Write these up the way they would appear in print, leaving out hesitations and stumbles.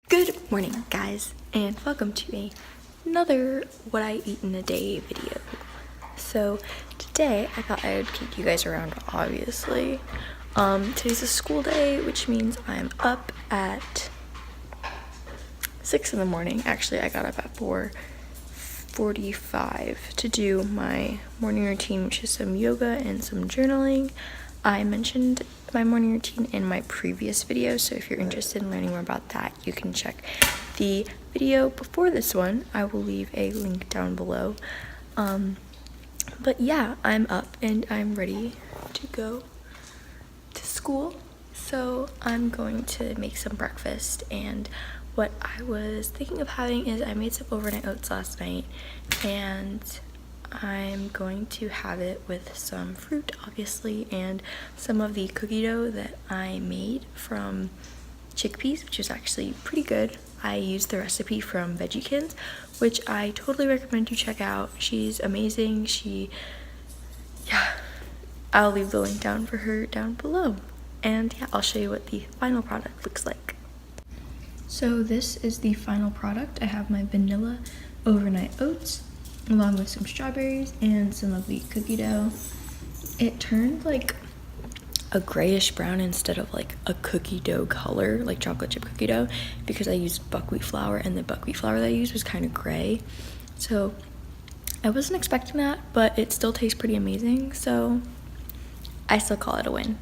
Good morning, guys, and welcome to another What I Eat in a Day video. So today I thought I would take you guys around, obviously. Today's a school day, which means I'm up at 6 in the morning. Actually, I got up at 4:45 to do my morning routine, which is some yoga and some journaling. I mentioned my morning routine in my previous video, so if you're interested in learning more about that, you can check the video before this one. I will leave a link down below. But yeah, I'm up and I'm ready to go to school. So I'm going to make some breakfast, and what I was thinking of having is I made some overnight oats last night, and I'm going to have it with some fruit, obviously, and some of the cookie dough that I made from chickpeas, which is actually pretty good. I used the recipe from Veggiekins, which I totally recommend you check out. She's amazing. I'll leave the link down for her down below. And yeah, I'll show you what the final product looks like. So this is the final product. I have my vanilla overnight oats, along with some strawberries and some of the cookie dough. It turned like a grayish brown instead of like a cookie dough color, like chocolate chip cookie dough, because I used buckwheat flour, and the buckwheat flour that I used was kind of gray. So I wasn't expecting that, but it still tastes pretty amazing, so I still call it a win.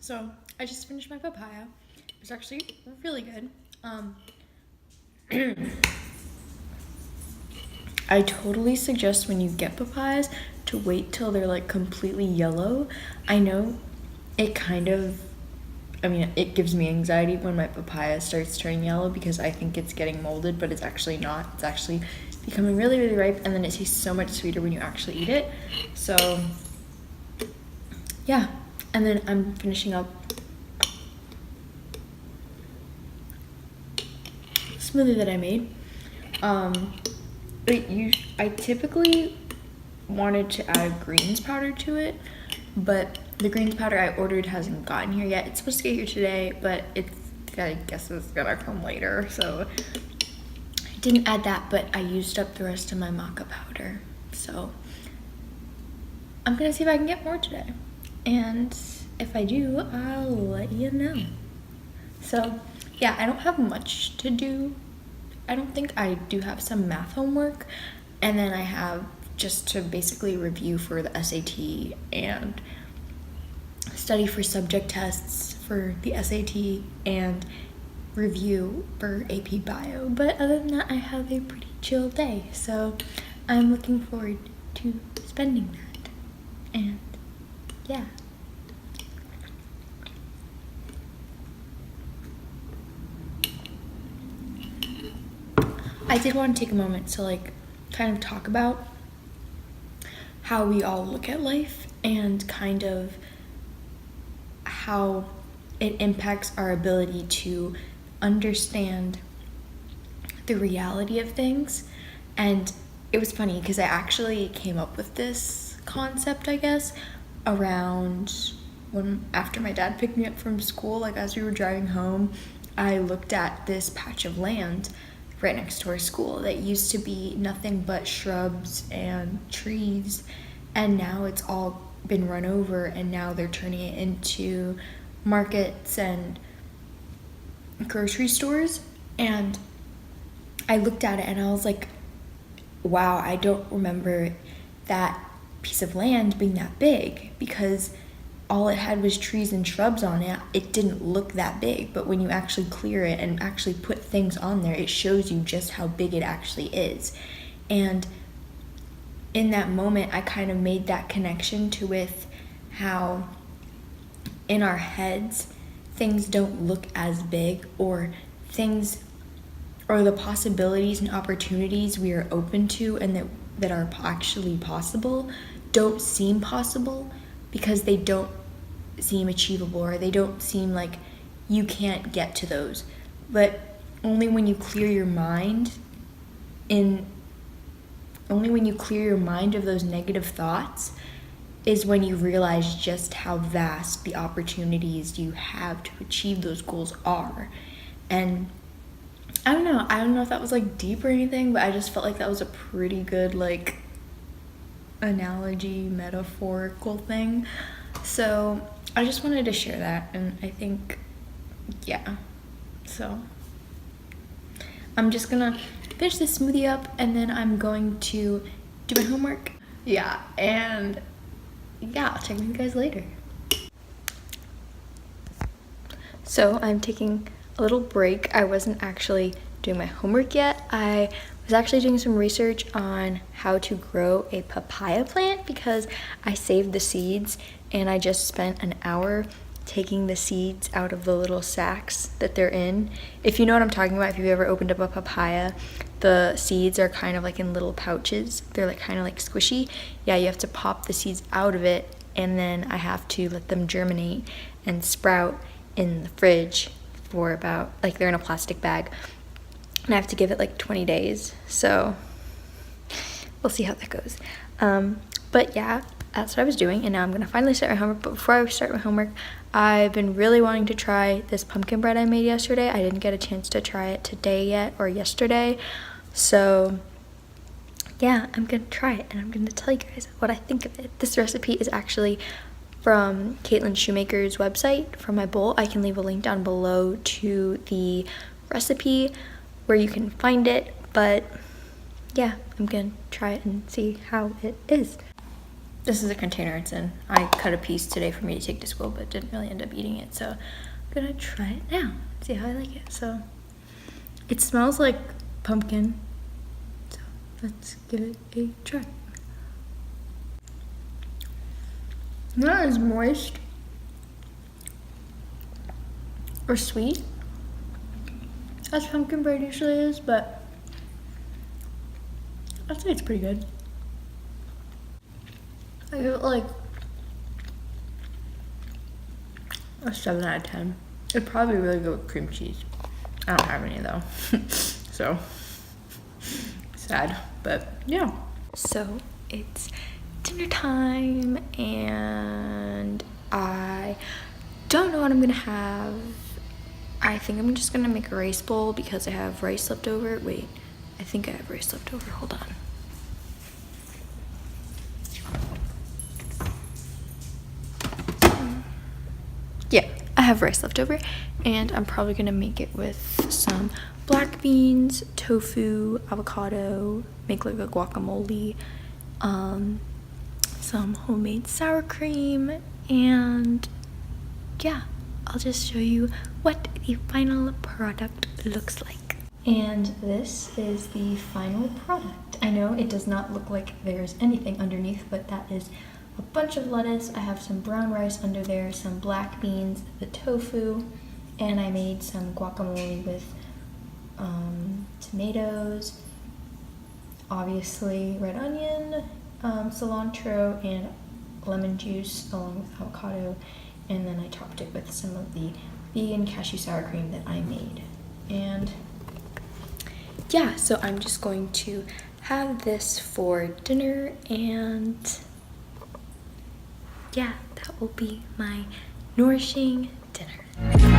So I just finished my papaya. It's actually really good. I totally suggest when you get papayas to wait till they're like completely yellow. I know it it gives me anxiety when my papaya starts turning yellow because I think it's getting molded, but it's actually not. It's actually becoming really, really ripe, and then it tastes so much sweeter when you actually eat it. So yeah. And then I'm finishing up smoothie that I made. I typically wanted to add greens powder to it, but the greens powder I ordered hasn't gotten here yet. It's supposed to get here today, but I guess it's gonna come later, so I didn't add that, but I used up the rest of my maca powder. So I'm gonna see if I can get more today. And if I do, I'll let you know. So yeah, I don't have much to do. I don't think I do have some math homework, and then I have just to basically review for the SAT and study for subject tests for the SAT and review for AP Bio. But other than that, I have a pretty chill day. So I'm looking forward to spending that. And yeah. I did want to take a moment to like kind of talk about how we all look at life and kind of how it impacts our ability to understand the reality of things. And it was funny because I actually came up with this concept, I guess, around after my dad picked me up from school. Like as we were driving home, I looked at this patch of land right next to our school that used to be nothing but shrubs and trees, and now it's all been run over, and now they're turning it into markets and grocery stores. And I looked at it and I was like, wow, I don't remember that piece of land being that big, because all it had was trees and shrubs on it. It didn't look that big, but when you actually clear it and actually put things on there, it shows you just how big it actually is. And in that moment, I kind of made that connection to with how in our heads, things don't look as big, or things, or the possibilities and opportunities we are open to and that are actually possible don't seem possible, because they don't seem achievable, or they don't seem like you can't get to those. But only when you clear your mind of those negative thoughts is when you realize just how vast the opportunities you have to achieve those goals are. And I don't know if that was like deep or anything, but I just felt like that was a pretty good like analogy, metaphorical thing. So I just wanted to share that, and I think, yeah. So I'm just gonna finish this smoothie up, and then I'm going to do my homework. Yeah, and yeah, I'll check with you guys later. So I'm taking a little break. I wasn't actually doing my homework yet. I was actually doing some research on how to grow a papaya plant, because I saved the seeds and I just spent an hour taking the seeds out of the little sacks that they're in. If you know what I'm talking about, if you've ever opened up a papaya, the seeds are kind of like in little pouches. They're like kind of like squishy. Yeah, you have to pop the seeds out of it, and then I have to let them germinate and sprout in the fridge for about, like, they're in a plastic bag, and I have to give it like 20 days. So we'll see how that goes. But yeah, that's what I was doing, and now I'm gonna finally start my homework. But before I start my homework, I've been really wanting to try this pumpkin bread I made yesterday. I didn't get a chance to try it today yet, or yesterday. So yeah, I'm gonna try it, and I'm gonna tell you guys what I think of it. This recipe is actually from Caitlin Shoemaker's website for my bowl. I can leave a link down below to the recipe where you can find it, but yeah, I'm gonna try it and see how it is. This is the container it's in. I cut a piece today for me to take to school, but didn't really end up eating it, so I'm gonna try it now, see how I like it. So it smells like pumpkin, so let's give it a try. Not as moist or sweet as pumpkin bread usually is, but I'd say it's pretty good. I give it like a 7 out of 10. It'd probably be really good with cream cheese. I don't have any though, so sad, but yeah. So it's dinner time, and I don't know what I'm gonna have. I think I'm just gonna make a rice bowl because I have rice left over. Wait, I think I have rice left over. Hold on. Yeah, I have rice left over, and I'm probably gonna make it with some black beans, tofu, avocado, make like a guacamole, some homemade sour cream, and yeah, I'll just show you what the final product looks like. And this is the final product. I know it does not look like there's anything underneath, but that is a bunch of lettuce. I have some brown rice under there, some black beans, the tofu, and I made some guacamole with tomatoes, obviously red onion, cilantro, and lemon juice along with avocado, and then I topped it with some of the vegan cashew sour cream that I made. And yeah, so I'm just going to have this for dinner, and yeah, that will be my nourishing dinner.